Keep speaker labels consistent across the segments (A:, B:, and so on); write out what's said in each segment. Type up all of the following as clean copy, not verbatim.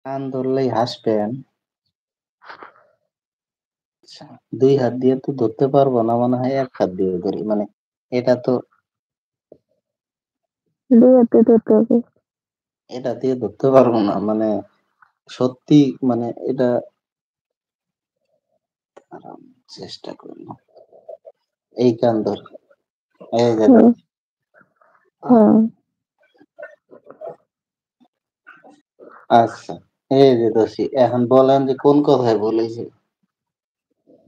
A: কান ধরলেই হাসবেন? আচ্ছা, ২ হাত দিয়ে তো ধরতে পারবো না মনে হয় ১ হাত দিয়ে ধরি। মানে এটা তো
B: দুই হাতে ধরতে হবে।
A: এটা দিয়ে ধরতে পারবো না। মানে সত্যি মানে এটা দাঁড়ান চেষ্টা করি। এই কান ধরি। এই যে
B: হ্যাঁ,
A: ধরছি।
B: হ্যাঁ।
A: আচ্ছা, এই যে ধরছি। এখন বলেন যে কোন কথায় ভুল হইছে?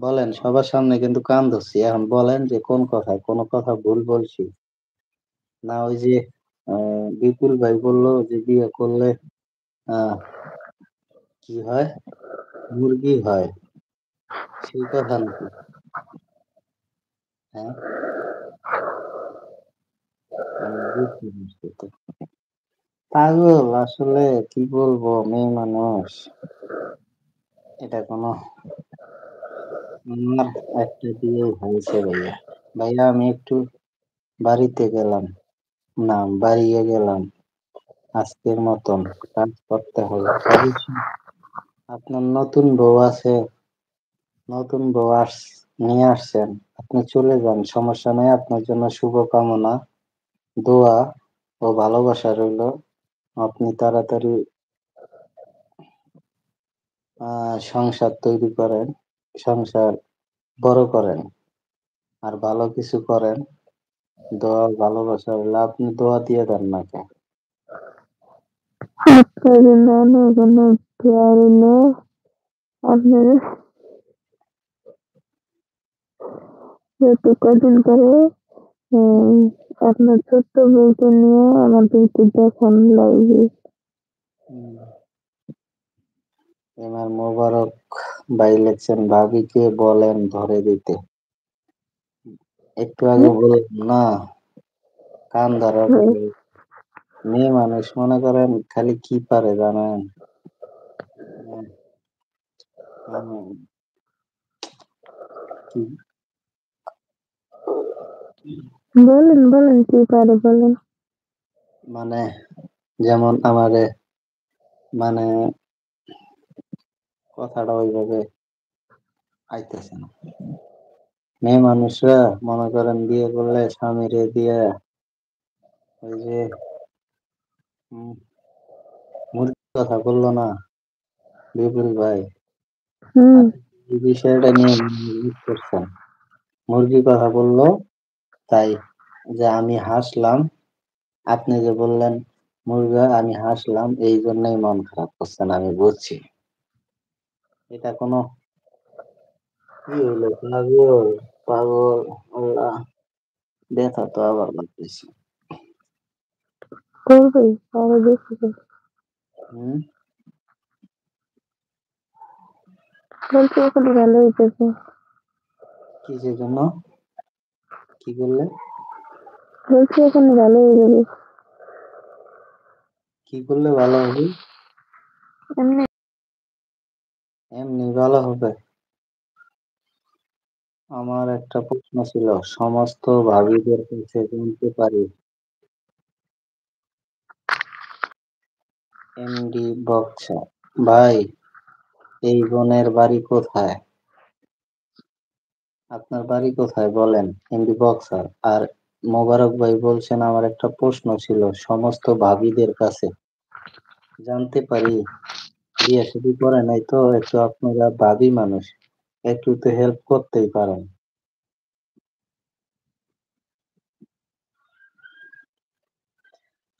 A: বলেন সবার সামনে কিন্তু কান ধরছি। এখন বলেন যে কোন কথায়? কোন কথা ভুল বলছি? না ওই যে আ বিপুল ভাই বলল যে বিয়ে করলে আ কি হয়? মুরগি হয়। সেই কথা নাকি? হ্যাঁ? বুঝতে পারছি তো। পাগল আসলে কি বলবো মেয়ে মানুষ। এটা কোনো আমার একটা দিয়েই হয়েছে ভাইয়া। ভাইয়া আমি একটু বাড়িতে গেলাম। না বাড়িয়ে গেলাম। আজকের মতন কাজ করতে হবে। অবশ্যই আপনার নতুন বউ আছে, নতুন বউ নিয়ে আসছেন। আপনি চলে যান। সমস্যা নাই। আপনার জন্য শুভকামনা, দোয়া ও ভালোবাসা রইলো। আপনি তাড়াতাড়ি সংসার তৈরি করেন, সংসার বড় করেন। আর ভালো কিছু করেন। দোয়া ভালোবাসা রইলো। আপনি দোয়া দিয়ে দেন না কে?
B: আপনার জন্য অনেক অনেক দোয়া রইলো। আপনার যেহেতু কদিন পরে উম আপনার ছোট্ট বউকে নিয়ে আমাদের একটু দেখান লাগবে।
A: হুম। এবার মোবারক ভাই লিখছেন ভাবিকে বলেন ধরে দিতে। একটু আগে
B: হুম?
A: বললাম না কান ধরার
B: হ্যাঁ,
A: পরে মেয়ে মানুষ মনে করেন খালি কি পারে জানেন? হুম, হুম, কি
B: বলেন বলেন কি পারে বলেন।
A: মানে যেমন আমারে মানে কথাটা ওইভাবে আইতেছে না। মেয়ে মানুষরা মনে করেন বিয়ে করলে স্বামীরে দিয়ে ওই যে উম, মুরগির কথা বললো না বিপুল ভাই,
B: হুম।
A: আপনি এই বিষয়টা নিয়ে মিস করছেন। মুরগির কথা বললো তাই যে আমি হাসলাম, আপনি যে বললেন মুরগা আমি হাসলাম এই জন্যই মন খারাপ করছেন আমি বুঝছি। এটা কোনো কি হইলো পাগল পাগল আল্লাহ ব্যথা তো আবার লাগতেছে।
B: করবে আরো বেশি করে।
A: হুম
B: বলছি এখন ভালো হইতেছে।
A: কিসের জন্য কি করলে
B: বলছি এখন ভালো হয়ে যাবে।
A: কি করলে ভালো হবে?
B: এমনি
A: এমনি ভালো হবে। আমার একটা প্রশ্ন ছিল সমস্ত ভাবিদের কাছে জানতে পারি এমডি বক্সা ভাই এই বোনের বাড়ি কোথায়? আপনার বাড়ি কোথায় বলেন এমডি বক্সার। আর মোবারক ভাই বলছেন আমার একটা প্রশ্ন ছিল সমস্ত ভাবিদের কাছে জানতে পারি বিয়ে শাদী করে নাই তো একটু আপনারা ভাবি মানুষ একটু তো হেল্প করতেই পারেন।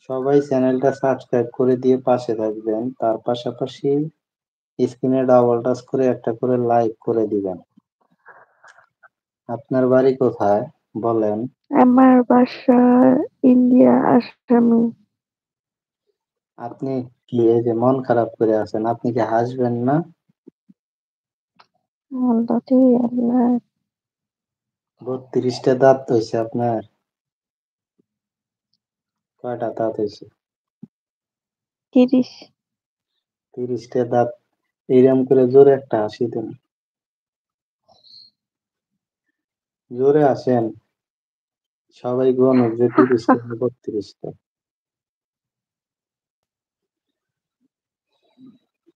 A: সবাই চ্যানেলটা সাবস্ক্রাইব করে দিয়ে পাশে থাকবেন তার পাশাপাশি স্ক্রিনে ডাবল টাচ করে একটা করে লাইক করে দিবেন। আপনার বাড়ি কোথায় বলেন?
B: আমার বাসা ইন্ডিয়া আসামে।
A: আপনি কি এই যে মন খারাপ করে আছেন আপনি কি হাসবেন না?
B: আল্লাহ রে আল্লাহ।
A: ৩২টা দাঁত হইছে আপনার? কয়টা দাঁত হইছে?
B: 30।
A: ৩০টা দাঁত। এইরকম করে জোরে একটা হাসি দেন। জোরে আসেন। সবাই গুনুক যে ৩০টা না ৩২টা।